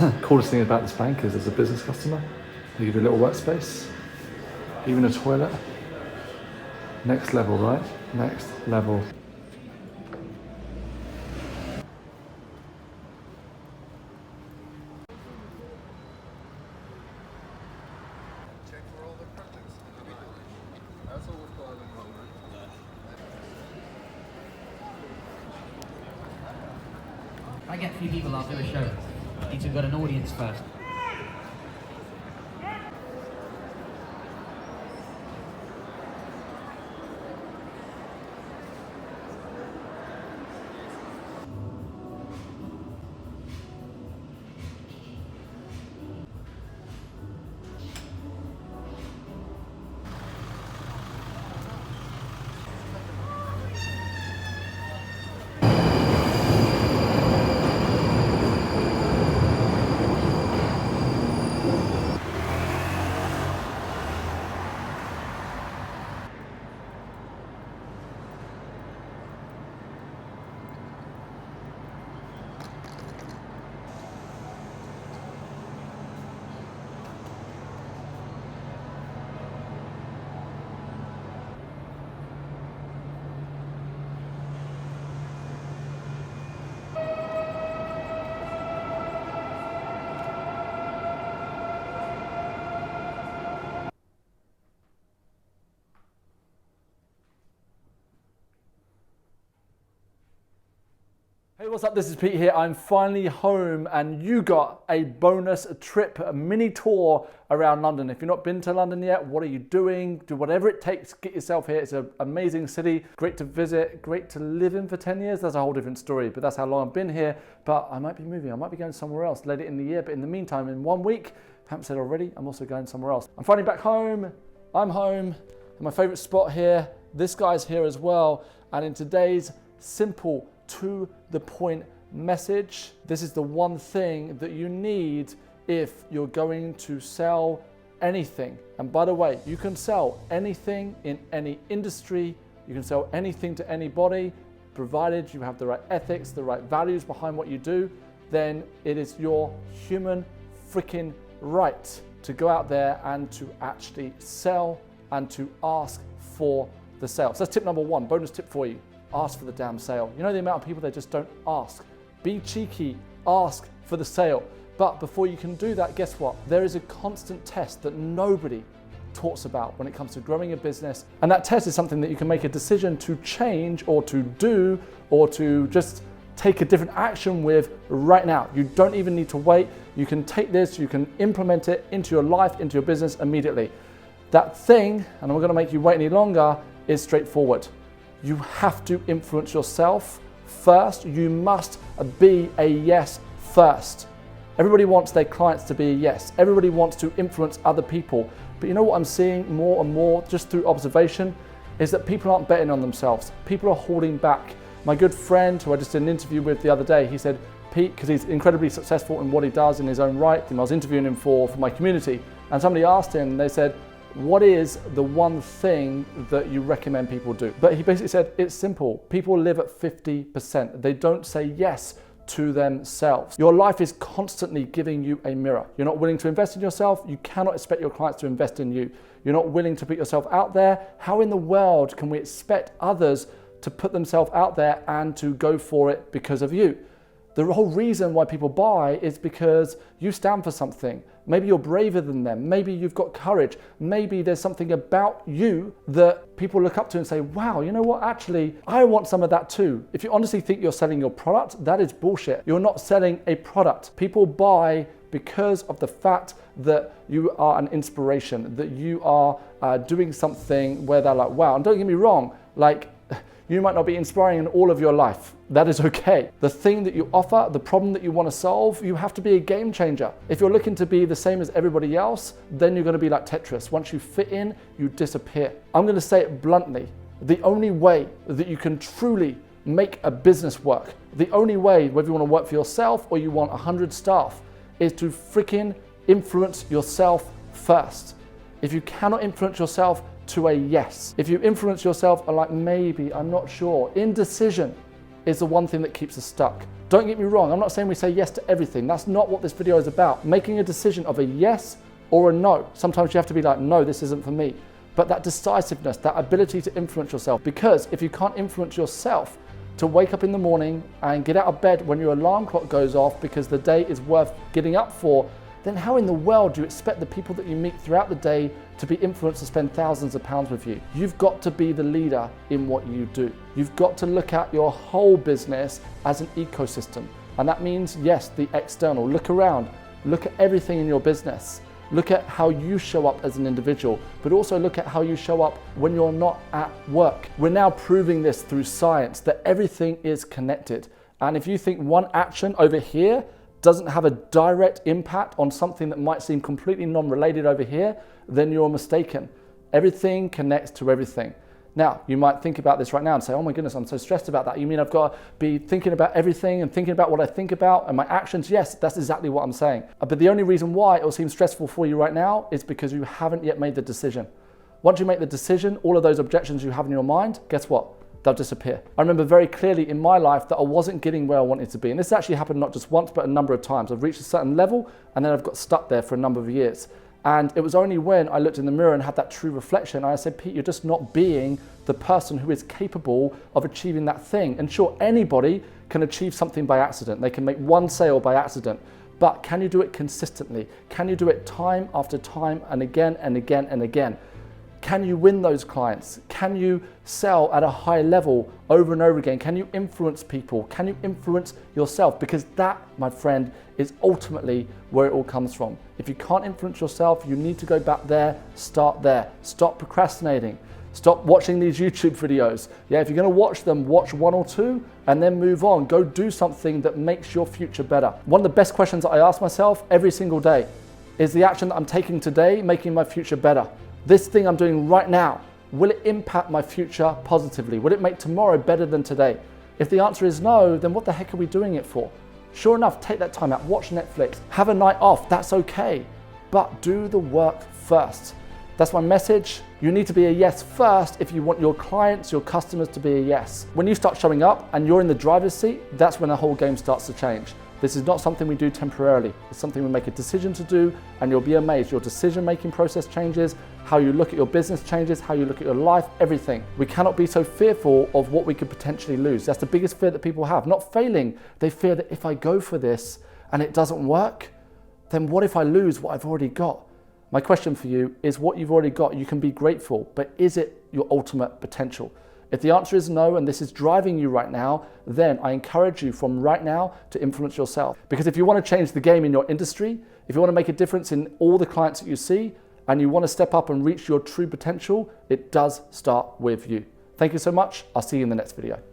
Coolest thing about this bank is as a business customer, they give you a little workspace, even a toilet. Next level, right? Next level. If I get a few people, I'll do a show. Need to have got an audience first. Hey, what's up? This is Pete here. I'm finally home and you got a bonus trip, a mini tour around London. If you've not been to London yet, what are you doing? Do whatever it takes to get yourself here. It's an amazing city, great to visit, great to live in for 10 years. That's a whole different story, but that's how long I've been here. But I might be moving, I might be going somewhere else later in the year. But in the meantime, in 1 week, if I haven't said already, I'm also going somewhere else. I'm finally back home. I'm home. My favorite spot here. This guy's here as well. And in today's simple, to the point message, this is the one thing that you need if you're going to sell anything. And by the way, you can sell anything in any industry, you can sell anything to anybody, provided you have the right ethics, the right values behind what you do. Then it is your human freaking right to go out there and to actually sell and to ask for the sale. So that's tip number one, bonus tip for you. Ask for the damn sale. You know the amount of people that just don't ask. Be cheeky, ask for the sale. But before you can do that, guess what? There is a constant test that nobody talks about when it comes to growing a business. And that test is something that you can make a decision to change or to do or to just take a different action with right now. You don't even need to wait. You can take this, you can implement it into your life, into your business immediately. That thing, and I'm not gonna make you wait any longer, is straightforward. You have to influence yourself first. You must be a yes first. Everybody wants their clients to be a yes. Everybody wants to influence other people. But you know what I'm seeing more and more just through observation is that people aren't betting on themselves. People are holding back. My good friend who I just did an interview with the other day, he said, Pete, because he's incredibly successful in what he does in his own right, and I was interviewing him for my community, and somebody asked him, they said, what is the one thing that you recommend people do? But he basically said, it's simple. People live at 50%. They don't say yes to themselves. Your life is constantly giving you a mirror. You're not willing to invest in yourself. You cannot expect your clients to invest in you. You're not willing to put yourself out there. How in the world can we expect others to put themselves out there and to go for it because of you? The whole reason why people buy is because you stand for something. Maybe you're braver than them. Maybe you've got courage. Maybe there's something about you that people look up to and say, wow, you know what? Actually, I want some of that too. If you honestly think you're selling your product, that is bullshit. You're not selling a product. People buy because of the fact that you are an inspiration, that you are doing something where they're like, wow. And don't get me wrong, like, you might not be inspiring in all of your life. That is okay. The thing that you offer, the problem that you want to solve, you have to be a game changer. If you're looking to be the same as everybody else, then you're going to be like Tetris. Once you fit in, you disappear. I'm going to say it bluntly. The only way that you can truly make a business work, the only way, whether you want to work for yourself or you want 100 staff, is to freaking influence yourself first. If you cannot influence yourself to a yes, if you influence yourself like maybe, I'm not sure, indecision, is the one thing that keeps us stuck. Don't get me wrong, I'm not saying we say yes to everything. That's not what this video is about. Making a decision of a yes or a no. Sometimes you have to be like, no, this isn't for me. But that decisiveness, that ability to influence yourself, because if you can't influence yourself to wake up in the morning and get out of bed when your alarm clock goes off because the day is worth getting up for, then how in the world do you expect the people that you meet throughout the day to be influenced to spend thousands of pounds with you? You've got to be the leader in what you do. You've got to look at your whole business as an ecosystem. And that means, yes, the external. Look around, look at everything in your business. Look at how you show up as an individual, but also look at how you show up when you're not at work. We're now proving this through science that everything is connected. And if you think one action over here doesn't have a direct impact on something that might seem completely non-related over here, then you're mistaken. Everything connects to everything. Now, you might think about this right now and say, oh my goodness, I'm so stressed about that. You mean I've got to be thinking about everything and thinking about what I think about and my actions? Yes, that's exactly what I'm saying. But the only reason why it will seem stressful for you right now is because you haven't yet made the decision. Once you make the decision, all of those objections you have in your mind, guess what? They'll disappear. I remember very clearly in my life that I wasn't getting where I wanted to be. And this actually happened not just once, but a number of times. I've reached a certain level and then I've got stuck there for a number of years. And it was only when I looked in the mirror and had that true reflection, I said, Pete, you're just not being the person who is capable of achieving that thing. And sure, anybody can achieve something by accident. They can make one sale by accident. But can you do it consistently? Can you do it time after time and again and again and again? Can you win those clients? Can you sell at a high level over and over again? Can you influence people? Can you influence yourself? Because that, my friend, is ultimately where it all comes from. If you can't influence yourself, you need to go back there, start there. Stop procrastinating. Stop watching these YouTube videos. Yeah, if you're gonna watch them, watch one or two and then move on. Go do something that makes your future better. One of the best questions that I ask myself every single day is the action that I'm taking today making my future better? This thing I'm doing right now, will it impact my future positively? Will it make tomorrow better than today? If the answer is no, then what the heck are we doing it for? Sure enough, take that time out, watch Netflix, have a night off, that's okay. But do the work first. That's my message. You need to be a yes first if you want your clients, your customers to be a yes. When you start showing up and you're in the driver's seat, that's when the whole game starts to change. This is not something we do temporarily. It's something we make a decision to do, and you'll be amazed. Your decision-making process changes, how you look at your business changes, how you look at your life, everything. We cannot be so fearful of what we could potentially lose. That's the biggest fear that people have, not failing. They fear that if I go for this and it doesn't work, then what if I lose what I've already got? My question for you is what you've already got, you can be grateful, but is it your ultimate potential? If the answer is no, and this is driving you right now, then I encourage you from right now to influence yourself. Because if you want to change the game in your industry, if you want to make a difference in all the clients that you see, and you want to step up and reach your true potential, it does start with you. Thank you so much. I'll see you in the next video.